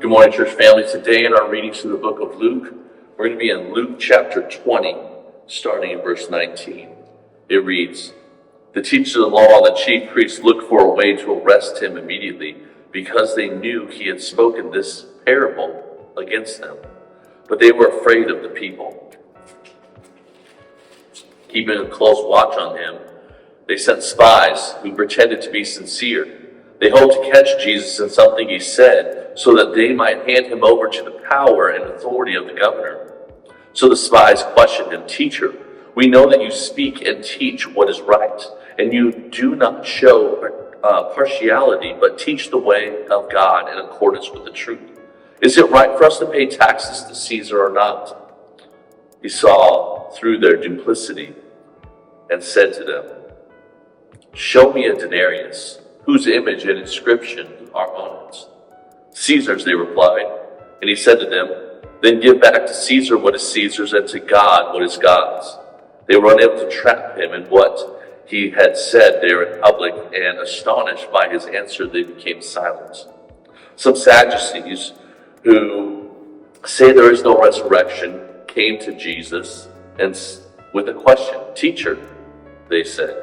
Good morning, church family. Today in our readings through the book of Luke, we're going to be in Luke chapter 20, starting in verse 19. It reads, "The teachers of the law and the chief priests looked for a way to arrest him immediately, because they knew he had spoken this parable against them. But they were afraid of the people. Keeping a close watch on him, they sent spies who pretended to be sincere. They hoped to catch Jesus in something he said, so that they might hand him over to the power and authority of the governor. So the spies questioned him, 'Teacher, we know that you speak and teach what is right, and you do not show partiality, but teach the way of God in accordance with the truth. Is it right for us to pay taxes to Caesar or not?' He saw through their duplicity and said to them, 'Show me a denarius. Whose image and inscription are on it?' 'Caesar's,' they replied. And he said to them, 'Then give back to Caesar what is Caesar's, and to God what is God's.' They were unable to trap him in what he had said there in public, and astonished by his answer, they became silent. Some Sadducees, who say there is no resurrection, came to Jesus and with a question. 'Teacher,' they said,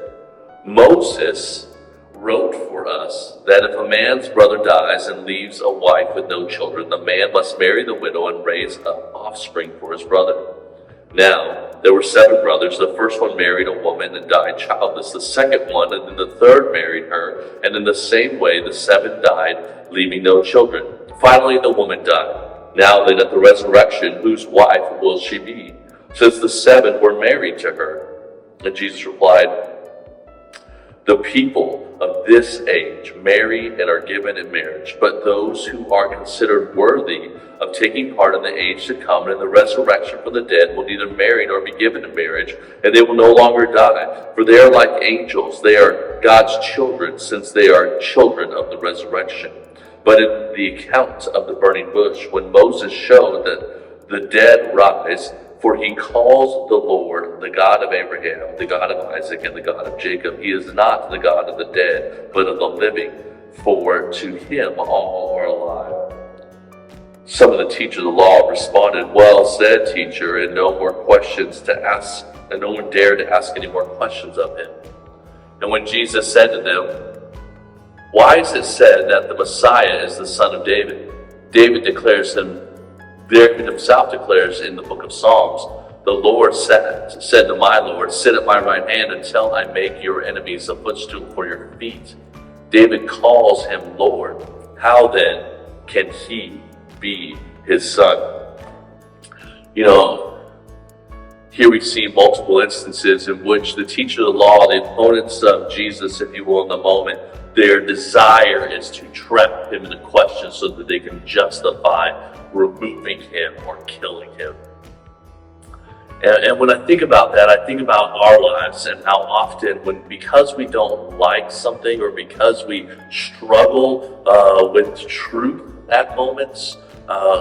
'Moses wrote for us that if a man's brother dies and leaves a wife with no children, the man must marry the widow and raise up offspring for his brother. Now, there were 7 brothers. The first one married a woman and died childless. The second one, and then the third married her, and in the same way the 7 died, leaving no children. Finally, the woman died. Now then, at the resurrection, whose wife will she be, since the 7 were married to her?' And Jesus replied, 'The people of this age marry and are given in marriage, but those who are considered worthy of taking part in the age to come and in the resurrection from the dead will neither marry nor be given in marriage, and they will no longer die, for they are like angels. They are God's children, since they are children of the resurrection. But in the account of the burning bush, when Moses showed that the dead rise, for he calls the Lord the God of Abraham, the God of Isaac, and the God of Jacob. He is not the God of the dead, but of the living, for to him all are alive.' Some of the teachers of the law responded, 'Well said, teacher,' and no more questions to ask, and no one dared to ask any more questions of him. And when Jesus said to them, 'Why is it said that the Messiah is the son of David?' David himself declares in the book of Psalms, 'The Lord said to my Lord, sit at my right hand until I make your enemies a footstool for your feet.' David calls him Lord. How then can he be his son?" Here we see multiple instances in which the teacher of the law, the opponents of Jesus, if you will, in the moment, their desire is to trap him in a question so that they can justify removing him or killing him. And when I think about that, I think about our lives and how often, because we don't like something or because we struggle with truth at moments,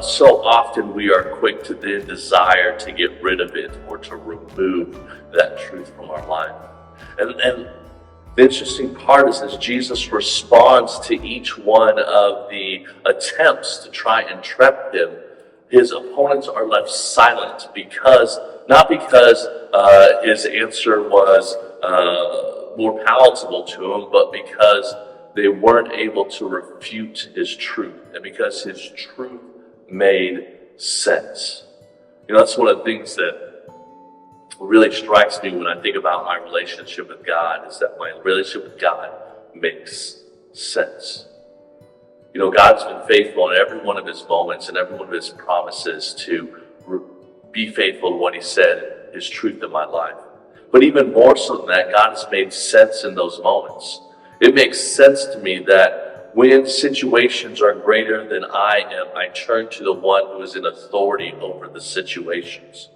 so often we are quick to then desire to get rid of it or to remove that truth from our life. And the interesting part is as Jesus responds to each one of the attempts to try and trap him, his opponents are left silent not because his answer was more palatable to him, but because they weren't able to refute his truth, and because his truth made sense. That's one of the things that really strikes me when I think about my relationship with God, is that my relationship with God makes sense. God's been faithful in every one of his moments and every one of his promises to be faithful to what he said, his truth in my life. But even more so than that, God has made sense in those moments. It makes sense to me that when situations are greater than I am, I turn to the one who is in authority over the situations.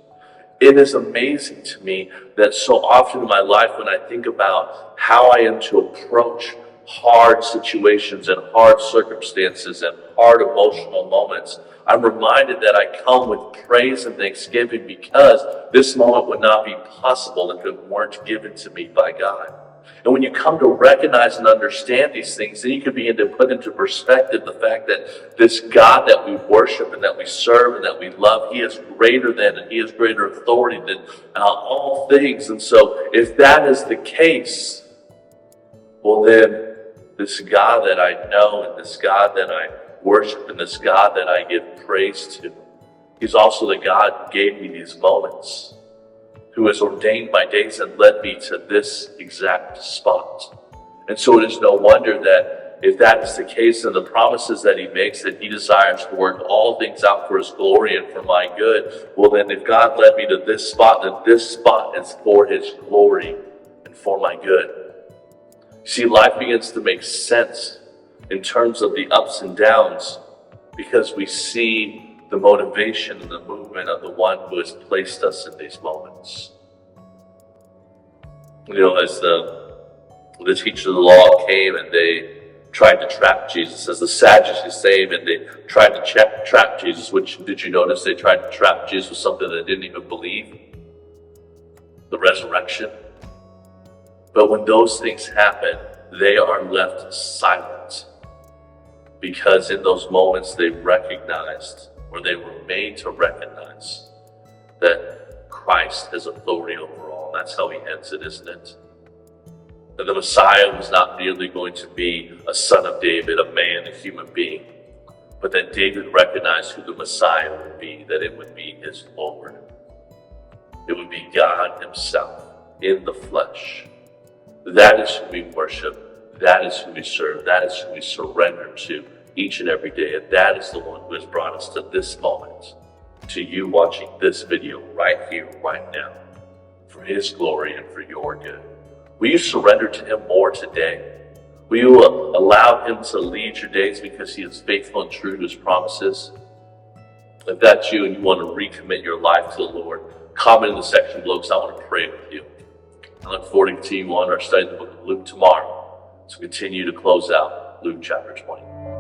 It is amazing to me that so often in my life, when I think about how I am to approach hard situations and hard circumstances and hard emotional moments, I'm reminded that I come with praise and thanksgiving, because this moment would not be possible if it weren't given to me by God. And when you come to recognize and understand these things, then you can begin to put into perspective the fact that this God that we worship and that we serve and that we love, He is greater than and He has greater authority than all things. And so if that is the case, well then this God that I know and this God that I worship and this God that I give praise to, He's also the God who gave me these moments, who has ordained my days and led me to this exact spot. And so it is no wonder that if that is the case, then the promises that He makes, that He desires to work all things out for His glory and for my good, well then if God led me to this spot, then this spot is for His glory and for my good. See, life begins to make sense in terms of the ups and downs because we see the motivation and the movement of the one who has placed us in these moments. You know, as the teachers of the law came and they tried to trap Jesus, as the Sadducees came and they tried to trap Jesus, which, did you notice they tried to trap Jesus with something they didn't even believe? The resurrection. But when those things happen, they are left silent because in those moments they recognized, or they were made to recognize, that Christ has authority over all. That's how He ends it, isn't it? That the Messiah was not merely going to be a son of David, a man, a human being, but that David recognized who the Messiah would be, that it would be his Lord. It would be God Himself in the flesh. That is who we worship. That is who we serve. That is who we surrender to each and every day. And that is the one who has brought us to this moment, to you watching this video right here, right now, for His glory and for your good. Will you surrender to Him more today? Will you allow Him to lead your days because He is faithful and true to His promises? If that's you and you want to recommit your life to the Lord, comment in the section below because I want to pray with you. I look forward to continuing on our study of the book of Luke tomorrow to continue to close out Luke chapter 20.